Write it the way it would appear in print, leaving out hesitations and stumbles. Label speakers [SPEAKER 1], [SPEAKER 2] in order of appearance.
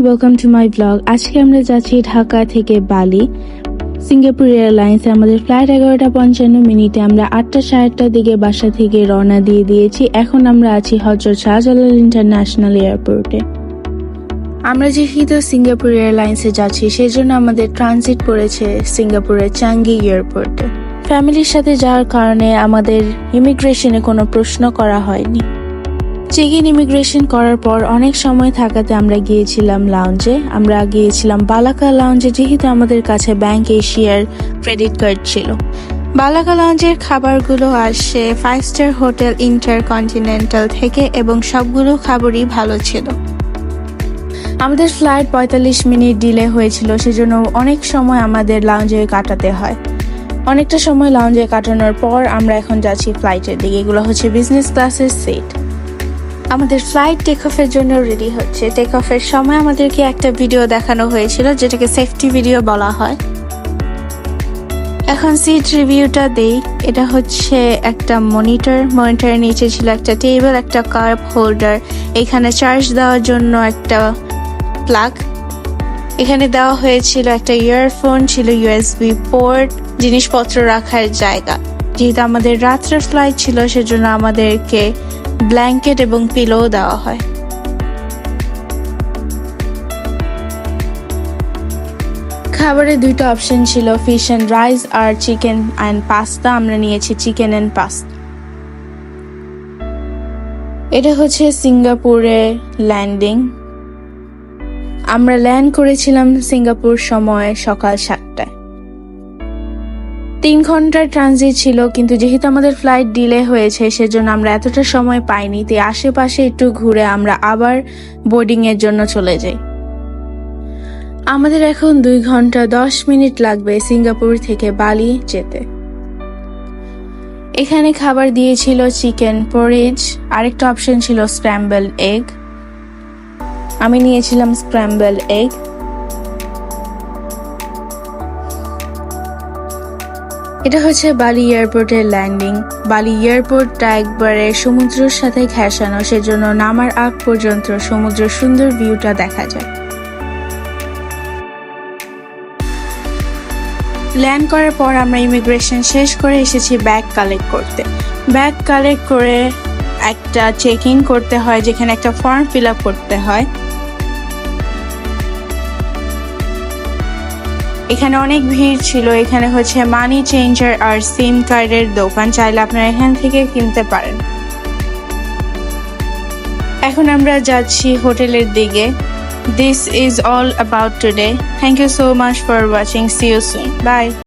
[SPEAKER 1] Welcome to my blog. আজকে আমরা যাচ্ছি ঢাকা থেকে বালি সিঙ্গাপুর এয়ারলাইন্সে। আমাদের ফ্লাইট 11:55 আমরা 8:60টার দিকে বাসা থেকে রওনা দিয়ে দিয়েছি। এখন আমরা আছি হযরত শাহজালাল ইন্টারন্যাশনাল এয়ারপোর্টে। আমরা যেহেতু সিঙ্গাপুর এয়ারলাইন্সে যাচ্ছি সেজন্য আমাদের ট্রানজিট পড়েছে সিঙ্গাপুরের চাঙ্গি এয়ারপোর্টে। ফ্যামিলির সাথে যাওয়ার কারণে আমাদের ইমিগ্রেশনে কোনো প্রশ্ন করা হয়নি। চেক ইন ইমিগ্রেশন করার পর অনেক সময় থাকাতে আমরা গিয়েছিলাম লাউঞ্জে। আমরা গিয়েছিলাম বালাকা লাউঞ্জে, যেহেতু আমাদের কাছে ব্যাংক এশিয়ার ক্রেডিট কার্ড ছিল। বালাকা লাউঞ্জের খাবারগুলো আসে 5 স্টার হোটেল ইন্টারকন্টিনেন্টাল থেকে এবং সবগুলো খাবারই ভালো ছিল। আমাদের ফ্লাইট 45 মিনিট ডিলে হয়েছিল, সেজন্য অনেক সময় আমাদের লাউঞ্জে কাটাতে হয়। অনেকটা সময় লাউঞ্জে কাটানোর পর আমরা এখন যাচ্ছি ফ্লাইটের দিকে। এগুলো হচ্ছে বিজনেস ক্লাসের সিট। আমাদের ফ্লাইট টেক অফের জন্য রেডি হচ্ছে। টেক অফের সময় আমাদেরকে একটা ভিডিও দেখানো হয়েছিল, যেটাকে সেফটি ভিডিও বলা হয়। এখন সিট রিভিউটা দেই। এটা হচ্ছে একটা মনিটরের নিচে ছিল একটা টেবিল, একটা কাপ হোল্ডার, এখানে চার্জ দেওয়ার জন্য একটা প্লাগ, এখানে দেওয়া হয়েছিল একটা ইয়ারফোন, ছিল ইউএসবি পোর্ট, জিনিসপত্র রাখার জায়গা। যেহেতু আমাদের রাত্রের ফ্লাইট ছিল সেজন্য আমাদেরকে ব্ল্যাঙ্কেট এবং পিলো দেওয়া হয়। খাবারে দুইটা অপশন ছিল, ফিশ এন্ড রাইস আর চিকেন এন্ড পাস্তা। আমরা নিয়েছি চিকেন এন্ড পাস্তা। এটা হচ্ছে সিঙ্গাপুরে ল্যান্ডিং। আমরা ল্যান্ড করেছিলাম সিঙ্গাপুর সময় সকাল 7টায়। 3 ঘন্টার ট্রানজিট ছিল, কিন্তু যেহেতু আমাদের ফ্লাইট ডিলে হয়েছে সেজন্য আমরা এতটা সময় পাইনি। তাই আশেপাশে একটু ঘুরে আমরা আবার বোর্ডিং এর জন্য চলে যাই। আমাদের এখন 2 ঘন্টা 10 মিনিট লাগবে সিঙ্গাপুর থেকে বালি যেতে। এখানে খাবার দিয়েছিল চিকেন পরেজ, আরেকটা অপশন ছিল স্ক্র্যাম্বল এগ। আমি নিয়েছিলাম স্ক্র্যাম্বল এগ। এটা হচ্ছে বালি এয়ারপোর্টের ল্যান্ডিং। বালি এয়ারপোর্টটা একবারে সমুদ্রের সাথে ঘেঁষানো, সেজন্য নামার আগ পর্যন্ত সমুদ্রের সুন্দর ভিউটা দেখা যায়। ল্যান্ড করার পর আমরা ইমিগ্রেশন শেষ করে এসেছি ব্যাগ কালেক্ট করতে। ব্যাগ কালেক্ট করে একটা চেক ইন করতে হয়, যেখানে একটা ফর্ম ফিল আপ করতে হয়। এখানে অনেক ভিড় ছিল। এখানে হচ্ছে মানি চেঞ্জার আর সিম কার্ডের দোকান, চাইলে আপনারা এখান থেকে কিনতে পারেন। এখন আমরা যাচ্ছি হোটেলের দিকে। This is all about today. Thank you so much for watching. See you soon. Bye.